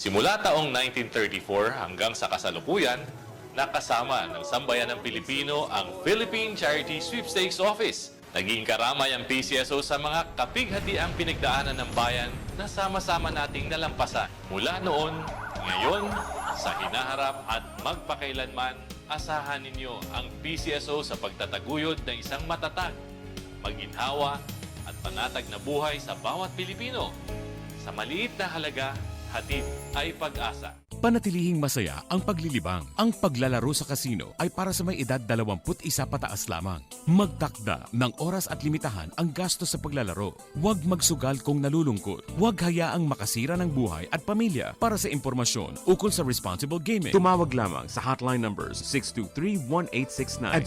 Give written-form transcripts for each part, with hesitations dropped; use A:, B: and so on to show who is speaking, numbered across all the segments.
A: Simula taong 1934 hanggang sa kasalukuyan, nakasama ng sambayan ng Pilipino ang Philippine Charity Sweepstakes Office. Naging karamay ang PCSO sa mga kapighatiang pinagdaanan ng bayan na sama-sama nating nalampasan. Mula noon, ngayon, sa hinaharap at magpakailanman, asahan ninyo ang PCSO sa pagtataguyod ng isang matatag, maginhawa at panatag na buhay sa bawat Pilipino. Sa maliit na halaga, hatid ay pag-asa.
B: Panatilihing masaya ang paglilibang. Ang paglalaro sa kasino ay para sa may edad 21 pataas lamang. Magtakda ng oras at limitahan ang gastos sa paglalaro. Huwag magsugal kung nalulungkot. Huwag hayaang makasira ng buhay at pamilya. Para sa impormasyon ukol sa responsible gaming, tumawag lamang sa hotline numbers 623-1869 at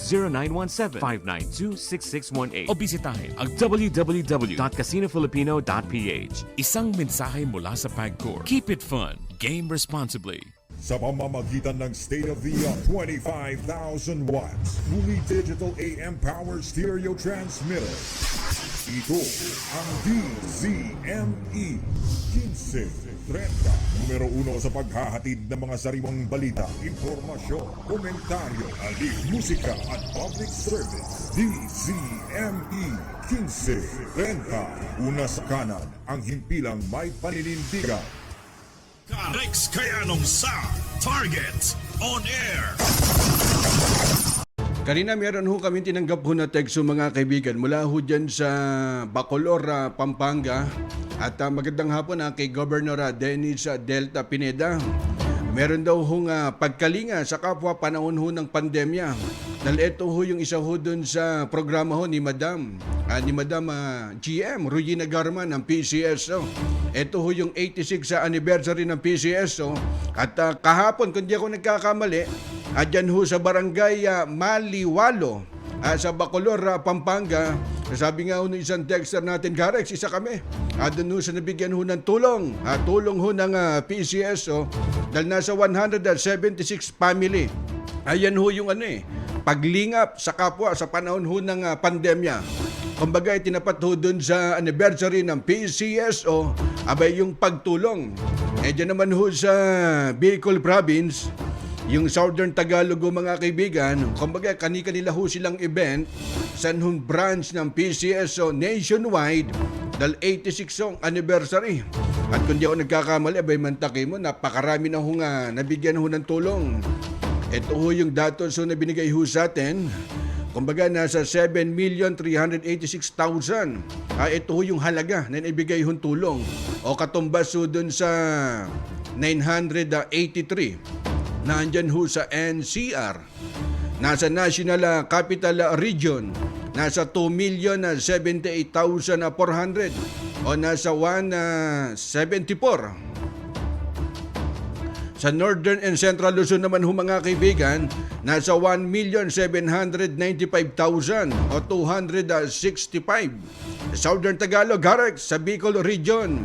B: 0917-592-6618 o bisitahin ang www.casinofilipino.ph. Isang mensahe mula sa PAGCOR. Keep it fun. Game responsibly.
C: Sa pamamagitan ng state-of-the-art 25,000 watts Bumi Digital AM Power Stereo Transmitter. Ito ang DZME 1530, numero 1 sa paghahatid ng mga sariwang balita, impormasyon, komentaryo, aliw, musika at public service. DZME 1530, una sa kanan, ang himpilang may paninindigan.
D: Rex Kayanong sa Target On Air.
E: Kanina meron ho kami tinanggap ho na text mga kaibigan mula ho dyan sa Bacolor, Pampanga. At magandang hapon kay Governor Dennis Delta Pineda. Meron daw hong pagkalinga sa kapwa panahon ho ng pandemya. Dahil ito ho yung isa ho dun sa programa ho ni Madam GM Rugina Garman ng PCSO. Ito ho yung 86th anniversary ng PCSO. At kahapon, kung di ako nagkakamali, dyan ho sa barangay Maliwalo, sa Bacolor, Pampanga. Sabi nga ho ng isang texter natin, Garex, isa kami. Doon ho sa nabigyan ho ng tulong. Tulong ho ng PCSO dahil nasa 176 family. Ayan ho yung paglingap sa kapwa sa panahon ho ng pandemya. Kumbaga, tinapat ho dun sa anniversary ng PCSO, abay yung pagtulong. Dyan naman ho sa Bicol Province, yung Southern Tagalog ho mga kaibigan, kumbaga kani-kanila ho silang event sa branch ng PCSO nationwide dahil 86th anniversary. At kung di ako nagkakamali, abay mantaki mo, napakarami na ho nga nabigyan ho ng tulong. Ito ho yung datos ho na binigay ho sa atin. Kumbaga, nasa 7,386,000. Ito ho yung halaga na ibigay hong tulong. O katumbas ho dun sa 983 na andyan ho sa NCR. Nasa National Capital Region, nasa 2,078,400 o nasa 174. Sa Northern and Central Luzon naman ho mga kaibigan, nasa 1,795,000 o 265. Southern Tagalog, Garex, sa Bicol Region,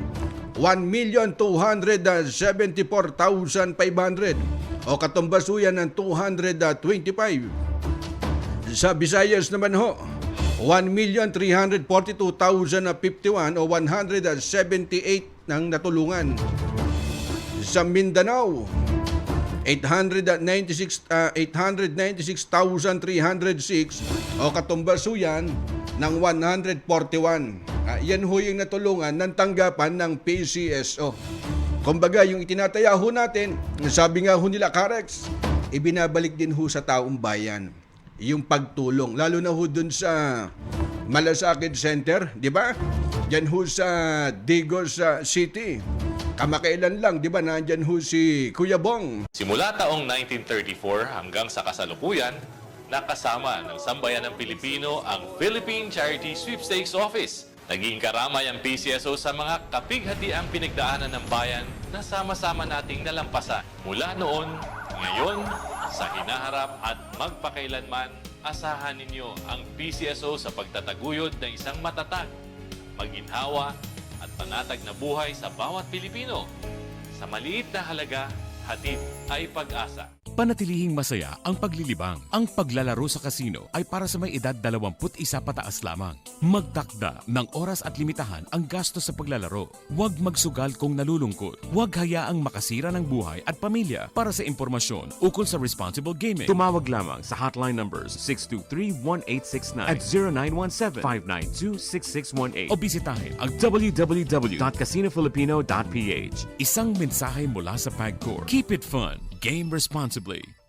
E: 1,274,500 o katumbas ho yan ng 225. Sa Visayas naman ho, 1,342,051 o 178 ng natulungan. Sa Mindanao, 896,306 o katumbas ho yan ng 141. Yan ho yung natulungan ng tanggapan ng PCSO. Kumbaga, yung itinataya ho natin, sabi nga ho nila, Karex, ibinabalik din ho sa taong bayan yung pagtulong. Lalo na ho dun sa Malasakit Center, di ba? Diyan ho sa Digos City. Kamakailan lang, di ba, nandyan ho si Kuya Bong.
A: Simula taong 1934 hanggang sa kasalukuyan, nakasama ng sambayan ng Pilipino ang Philippine Charity Sweepstakes Office. Naging karamay ang PCSO sa mga kapighatiang pinagdaanan ng bayan na sama-sama nating nalampasan. Mula noon, ngayon, sa hinaharap at magpakailanman, asahan ninyo ang PCSO sa pagtataguyod ng isang matatag, maginhawa at panatag na buhay sa bawat Pilipino. Sa maliit na halaga, hatid ay pag-asa.
B: Panatilihing masaya ang paglilibang. Ang paglalaro sa kasino ay para sa may edad 21 pataas lamang. Magtakda ng oras at limitahan ang gastos sa paglalaro. Huwag magsugal kung nalulungkot. Huwag hayaang makasira ng buhay at pamilya. Para sa impormasyon ukol sa responsible gaming,
F: Tumawag lamang sa hotline numbers 623-1869 at 0917-592-6618
B: o bisitahin ang
F: www.casinofilipino.ph.
B: isang mensahe mula sa PAGCOR. Keep it fun. Game responsibly.